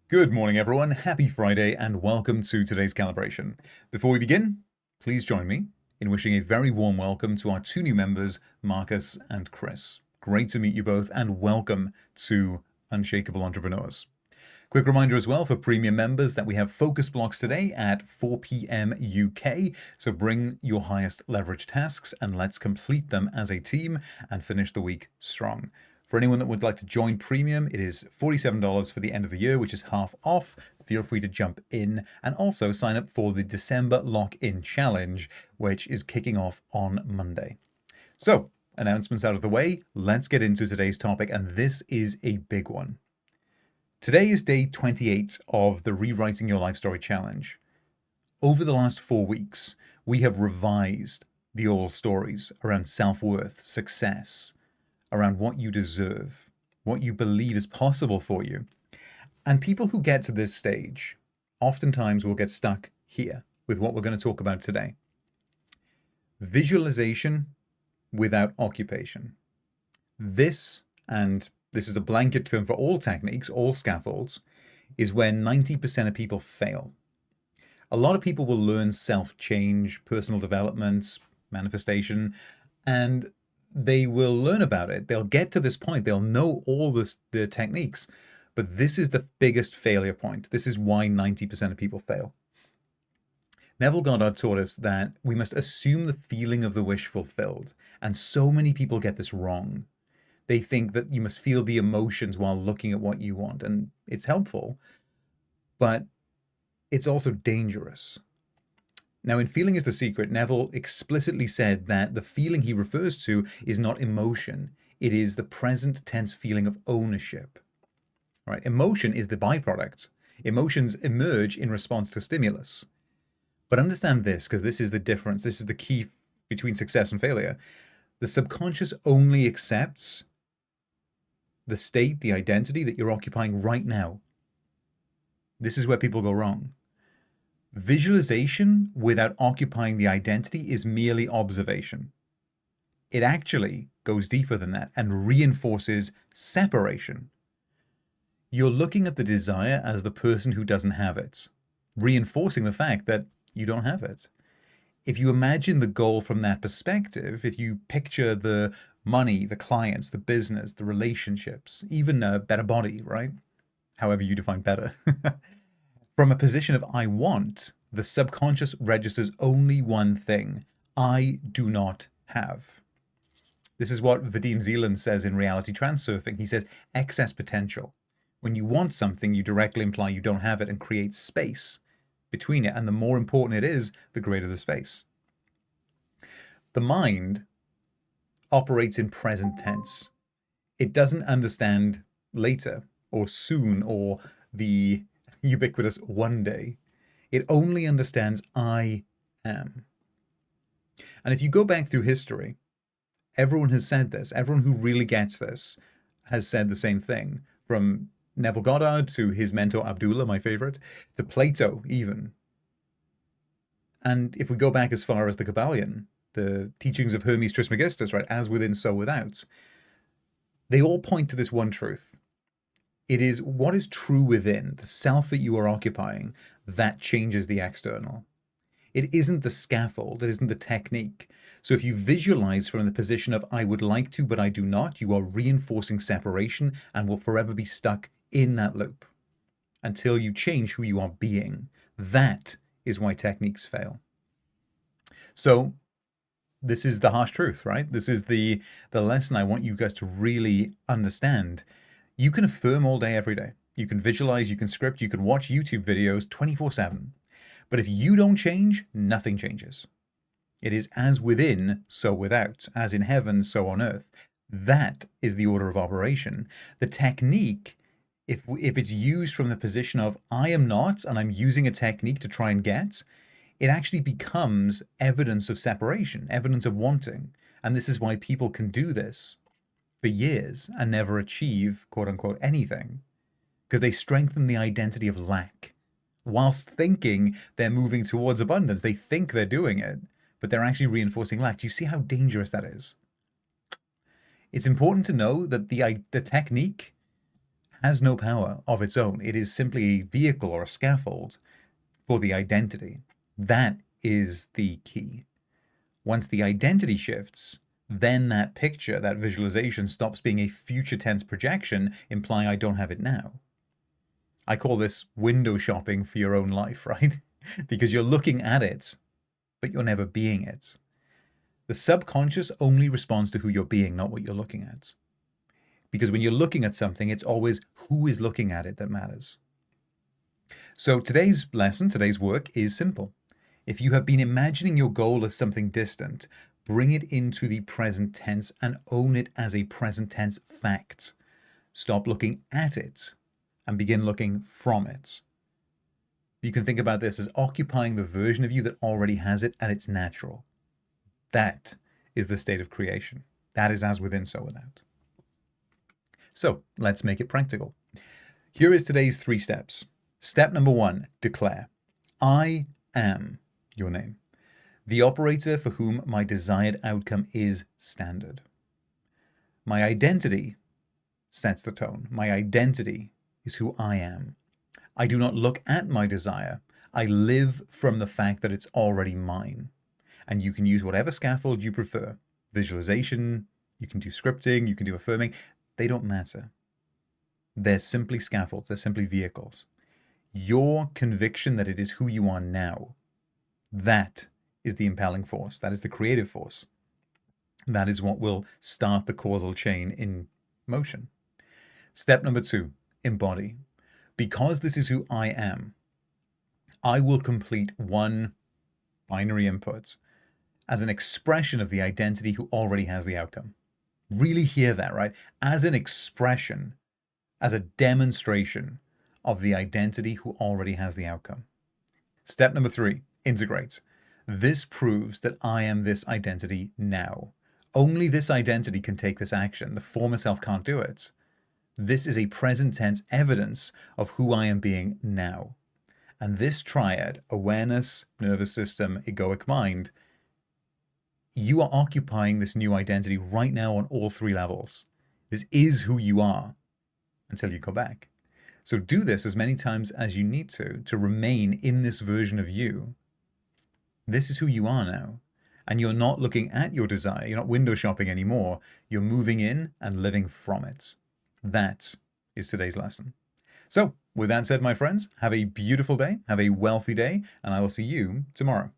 Good morning, everyone. Happy Friday, and welcome to today's calibration. Before we begin, please join me in wishing a very warm welcome to our two new members, Marcus and Chris. Great to meet you both, and welcome to Unshakable Entrepreneurs. Quick reminder as well for premium members that we have focus blocks today at 4 p.m. UK. So bring your highest leverage tasks and let's complete them as a team and finish the week strong. For anyone that would like to join premium, it is $47 for the end of the year, which is half off. Feel free to jump in and also sign up for the December lock-in challenge, which is kicking off on Monday. So, announcements out of the way, let's get into today's topic, and this is a big one. Today is day 28 of the Rewriting Your Life Story Challenge. Over the last 4 weeks, we have revised the old stories around self-worth, success, around what you deserve, what you believe is possible for you. And people who get to this stage oftentimes will get stuck here with what we're going to talk about today. Visualization without occupation. This is a blanket term for all techniques, all scaffolds, is where 90% of people fail. A lot of people will learn self-change, personal development, manifestation, and they will learn about it. They'll get to this point. They'll know all the techniques, but this is the biggest failure point. This is why 90% of people fail. Neville Goddard taught us that we must assume the feeling of the wish fulfilled, and so many people get this wrong. They think that you must feel the emotions while looking at what you want, and it's helpful, but it's also dangerous. Now, in Feeling is the Secret, Neville explicitly said that the feeling he refers to is not emotion. It is the present tense feeling of ownership. Right? Emotion is the byproduct. Emotions emerge in response to stimulus. But understand this, because this is the difference. This is the key between success and failure. The subconscious only accepts the state, the identity that you're occupying right now. This is where people go wrong. Visualization without occupying the identity is merely observation. It actually goes deeper than that and reinforces separation. You're looking at the desire as the person who doesn't have it, reinforcing the fact that you don't have it. If you imagine the goal from that perspective, if you picture the money, the clients, the business, the relationships, even a better body, right? However you define better. From a position of I want, the subconscious registers only one thing: I do not have. This is what Vadim Zeland says in Reality Transurfing. He says, excess potential. When you want something, you directly imply you don't have it and create space between it. And the more important it is, the greater the space. The mind operates in present tense. It doesn't understand later or soon or the ubiquitous one day. It only understands I am. And if you go back through history, everyone has said this. Everyone who really gets this has said the same thing. From Neville Goddard to his mentor Abdullah, my favorite, to Plato even. And if we go back as far as the Kybalion, the teachings of Hermes Trismegistus, right, as within, so without, they all point to this one truth. It is what is true within, the self that you are occupying, that changes the external. It isn't the scaffold, it isn't the technique. So if you visualize from the position of I would like to, but I do not, you are reinforcing separation and will forever be stuck in that loop until you change who you are being. That is why techniques fail. So this is the harsh truth, right? This is the lesson I want you guys to really understand. You can affirm all day, every day. You can visualize, you can script, you can watch YouTube videos 24/7. But if you don't change, nothing changes. It is as within, so without, as in heaven, so on earth. That is the order of operation. The technique, if it's used from the position of I am not, and I'm using a technique to try and get, it actually becomes evidence of separation, evidence of wanting. And this is why people can do this for years and never achieve, quote unquote, anything, because they strengthen the identity of lack whilst thinking they're moving towards abundance. They think they're doing it, but they're actually reinforcing lack. Do you see how dangerous that is? It's important to know that the technique has no power of its own. It is simply a vehicle or a scaffold for the identity. That is the key. Once the identity shifts, then that picture, that visualization stops being a future tense projection, implying I don't have it now. I call this window shopping for your own life, right? Because you're looking at it, but you're never being it. The subconscious only responds to who you're being, not what you're looking at. Because when you're looking at something, it's always who is looking at it that matters. So today's lesson, today's work is simple. If you have been imagining your goal as something distant, bring it into the present tense and own it as a present tense fact. Stop looking at it and begin looking from it. You can think about this as occupying the version of you that already has it and it's natural. That is the state of creation. That is as within, so without. So let's make it practical. Here is today's 3 steps. Step number 1, declare. I am your name, the operator for whom my desired outcome is standard. My identity sets the tone. My identity is who I am. I do not look at my desire. I live from the fact that it's already mine. And you can use whatever scaffold you prefer. Visualization, you can do scripting, you can do affirming. They don't matter. They're simply scaffolds. They're simply vehicles. Your conviction that it is who you are now, that is the impelling force. That is the creative force. That is what will start the causal chain in motion. Step number 2, embody. Because this is who I am, I will complete one binary input as an expression of the identity who already has the outcome. Really hear that, right? As an expression, as a demonstration of the identity who already has the outcome. Step number 3, integrate. This proves that I am this identity now. Only this identity can take this action. The former self can't do it. This is a present tense evidence of who I am being now. And this triad, awareness, nervous system, egoic mind, you are occupying this new identity right now on all 3 levels. This is who you are until you go back. So do this as many times as you need to remain in this version of you. This is who you are now. And you're not looking at your desire. You're not window shopping anymore. You're moving in and living from it. That is today's lesson. So with that said, my friends, have a beautiful day, have a wealthy day, and I will see you tomorrow.